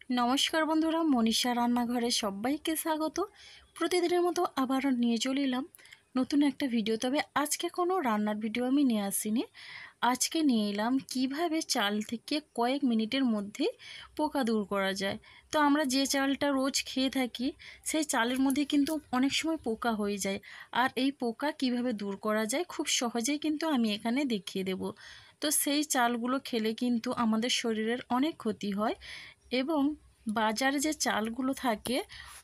নমস্কার বন্ধুরা, মনীষা রান্নাঘরে সবাইকে স্বাগত। প্রতিদিনের মতো আবার নিয়ে চলে এলাম নতুন একটা ভিডিও। তবে আজকে কোনো রান্নার ভিডিও আমি নিয়ে আসিনি। আজকে নিয়ে এলাম কিভাবে চাল থেকে কয়েক মিনিটের মধ্যে পোকা দূর করা যায়। তো আমরা যে চালটা রোজ খেয়ে থাকি সেই চালের মধ্যে কিন্তু অনেক সময় পোকা হয়ে যায়। আর এই পোকা কিভাবে দূর করা যায় খুব সহজেই কিন্তু আমি এখানে দেখিয়ে দেব। তো সেই চালগুলো খেলে কিন্তু আমাদের শরীরের অনেক ক্ষতি হয় এবং বাজারে যে চালগুলো থাকে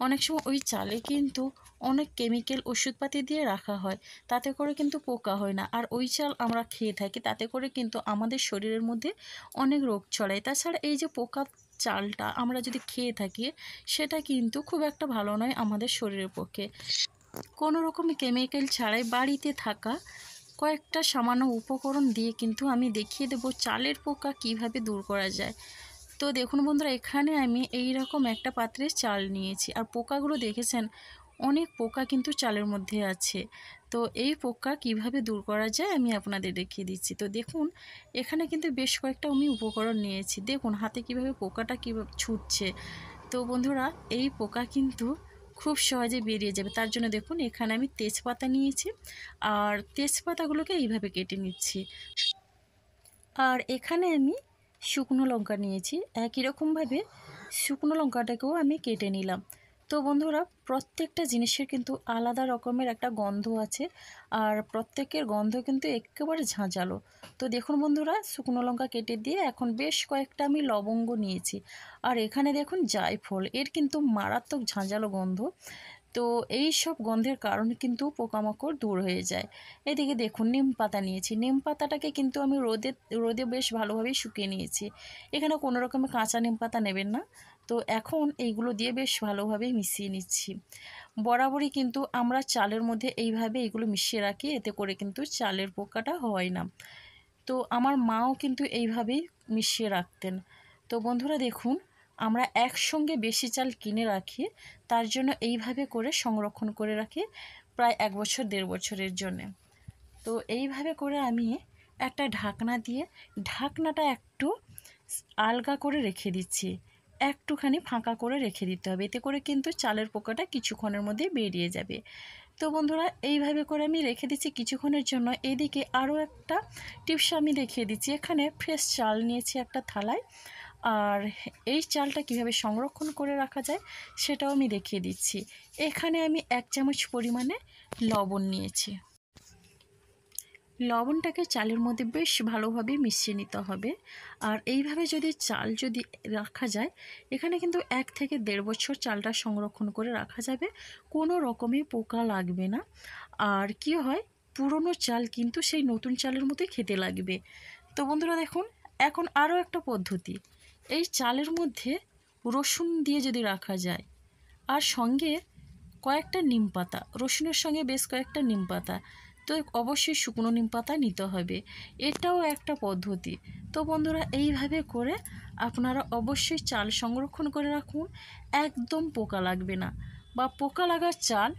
অনেক সময় ওই চালে কিন্তু অনেক কেমিক্যাল ওষুধপাতি দিয়ে রাখা হয়, তাতে করে কিন্তু পোকা হয় না। আর ওই চাল আমরা খেয়ে থাকি, তাতে করে কিন্তু আমাদের শরীরের মধ্যে অনেক রোগ ছড়ায়। তাছাড়া এই যে পোকা চালটা আমরা যদি খেয়ে থাকি সেটা কিন্তু খুব একটা ভালো নয় আমাদের শরীরের পক্ষে। কোনো রকম কেমিক্যাল ছাড়াই বাড়িতে থাকা কয়েকটা সামান্য উপকরণ দিয়ে কিন্তু আমি দেখিয়ে দেব চালের পোকা কিভাবে দূর করা যায়। তো দেখুন বন্ধুরা, এখানে আমি এই রকম একটা পাত্রে চাল নিয়েছি। আর পোকাগুলো দেখেছেন, অনেক পোকা কিন্তু চালের মধ্যে আছে। তো এই পোকা কিভাবে দূর করা যায় আমি আপনাদের দেখিয়ে দিচ্ছি। তো দেখুন, এখানে কিন্তু বেশ কয়েকটা আমি উপকরণ নিয়েছি। দেখুন হাতে কিভাবে পোকাটা কীভাবে ছুটছে। তো বন্ধুরা, এই পোকা কিন্তু খুব সহজে বেরিয়ে যাবে। তার জন্য দেখুন এখানে আমি তেজপাতা নিয়েছি, আর তেজপাতাগুলোকে এইভাবে কেটে নিচ্ছি। আর এখানে আমি শুকনো লঙ্কা নিয়েছি, একই রকমভাবে শুকনো লঙ্কাটাকেও আমি কেটে নিলাম। তো বন্ধুরা, প্রত্যেকটা জিনিসের কিন্তু আলাদা রকমের একটা গন্ধ আছে, আর প্রত্যেকের গন্ধ কিন্তু একেবারে ঝাঁঝালো। তো দেখুন বন্ধুরা, শুকনো লঙ্কা কেটে দিয়ে এখন বেশ কয়েকটা আমি লবঙ্গ নিয়েছি। আর এখানে দেখুন জায়ফল, এর কিন্তু মারাত্মক ঝাঁঝালো গন্ধ। তো এই সব গন্ধের কারণে কিন্তু পোকামাকড় দূর হয়ে যায়। এদিকে দেখুন নিম পাতা নিয়েছি, নিম পাতাটাকে কিন্তু আমি রোদে বেশ ভালোভাবেই শুকিয়ে নিয়েছি। এখানে কোনো রকমের কাঁচা নিম পাতা নেবেন না। তো এখন এইগুলো দিয়ে বেশ ভালোভাবেই মিশিয়ে নিচ্ছি। বরাবরই কিন্তু আমরা চালের মধ্যে এইভাবে এগুলো মিশিয়ে রাখি, এতে করে কিন্তু চালের পোকাটা হয় না। তো আমার মাও কিন্তু এইভাবেই মিশিয়ে রাখতেন। তো বন্ধুরা দেখুন, আমরা একসঙ্গে বেশি চাল কিনে রাখি, তার জন্য এইভাবে করে সংরক্ষণ করে রাখি প্রায় 1 বছর 1.5 বছরের জন্যে। তো এইভাবে করে আমি একটা ঢাকনা দিয়ে ঢাকনাটা একটু আলগা করে রেখে দিচ্ছি, একটুখানি ফাঁকা করে রেখে দিতে হবে, এতে করে কিন্তু চালের পোকাটা কিছুক্ষণের মধ্যে বেরিয়ে যাবে। তো বন্ধুরা, এইভাবে করে আমি রেখে দিচ্ছি কিছুক্ষণের জন্য। এদিকে আরও একটা টিপস আমি দেখিয়ে দিচ্ছি। এখানে ফ্রেশ চাল নিয়েছি একটা থালায়, আর এই চালটা কিভাবে সংরক্ষণ করে রাখা যায় সেটাও আমি দেখিয়ে দিচ্ছি। এখানে আমি 1 চামচ পরিমাণে লবণ নিয়েছি। লবণটাকে চালের মধ্যে বেশ ভালোভাবে মিশিয়ে নিতে হবে। আর এইভাবে চাল যদি রাখা যায়, এখানে কিন্তু 1 থেকে 1.5 বছর চালটা সংরক্ষণ করে রাখা যাবে, কোনো রকমই পোকা লাগবে না। আর কি হয়, পুরনো চাল কিন্তু সেই নতুন চালের মতোই খেতে লাগবে। তো বন্ধুরা দেখুন, এখন আরও একটা পদ্ধতি। এই চালের মধ্যে রসুন দিয়ে যদি রাখা যায়, আর সঙ্গে কয়েকটা নিম পাতা, রসুনের সঙ্গে বেশ কয়েকটা নিম পাতা, তো অবশ্যই শুকনো নিম পাতা নিতে হবে, এটাও একটা পদ্ধতি। তো বন্ধুরা, এইভাবে করে আপনারা অবশ্যই চাল সংরক্ষণ করে রাখুন, একদম পোকা লাগবে না, বা পোকা লাগার চাল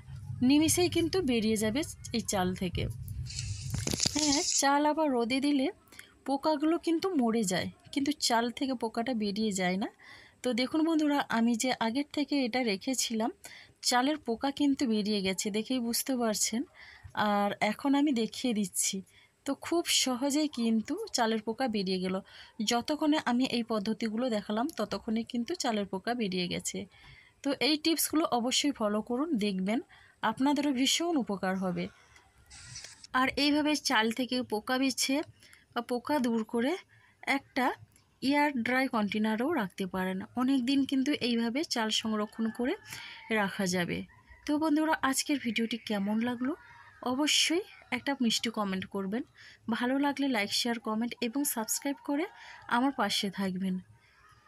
নিমিষেই কিন্তু বেরিয়ে যাবে এই চাল থেকে। হ্যাঁ, চাল আবার রোদে দিলে পোকাগুলো কিন্তু মরে যায়, কিন্তু চাল থেকে পোকাটা বেরিয়ে যায় না। তো দেখুন বন্ধুরা, আমি যে আগের থেকে এটা রেখেছিলাম, চালের পোকা কিন্তু বেরিয়ে গেছে, দেখেই বুঝতে পারছেন। আর এখন আমি দেখিয়ে দিচ্ছি। তো খুব সহজেই কিন্তু চালের পোকা বেরিয়ে গেল। যতক্ষণে আমি এই পদ্ধতিগুলো দেখালাম ততক্ষণে কিন্তু চালের পোকা বেরিয়ে গেছে। তো এই টিপসগুলো অবশ্যই ফলো করুন, দেখবেন আপনাদেরও ভীষণ উপকার হবে। আর এইভাবে চাল থেকে পোকা বিছে বা পোকা দূর করে একটা এয়ার ড্রাই কন্টেনারও রাখতে পারেন। অনেক দিন কিন্তু এইভাবে চাল সংরক্ষণ করে রাখা যাবে। তো বন্ধুরা, আজকের ভিডিওটি কেমন লাগলো অবশ্যই একটা মিষ্টি কমেন্ট করবেন। ভালো লাগলে লাইক, শেয়ার, কমেন্ট এবং সাবস্ক্রাইব করে আমার পাশে থাকবেন।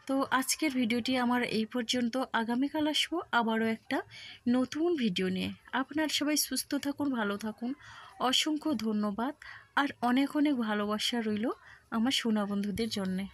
তো আজকের ভিডিওটি আমার এই পর্যন্ত। আগামীকাল আসবো আবারও একটা নতুন ভিডিও নিয়ে। আপনারা সবাই সুস্থ থাকুন, ভালো থাকুন। অসংখ্য ধন্যবাদ, আর অনেক অনেক ভালোবাসা রইল আমার সোনা বন্ধুদের জন্যে।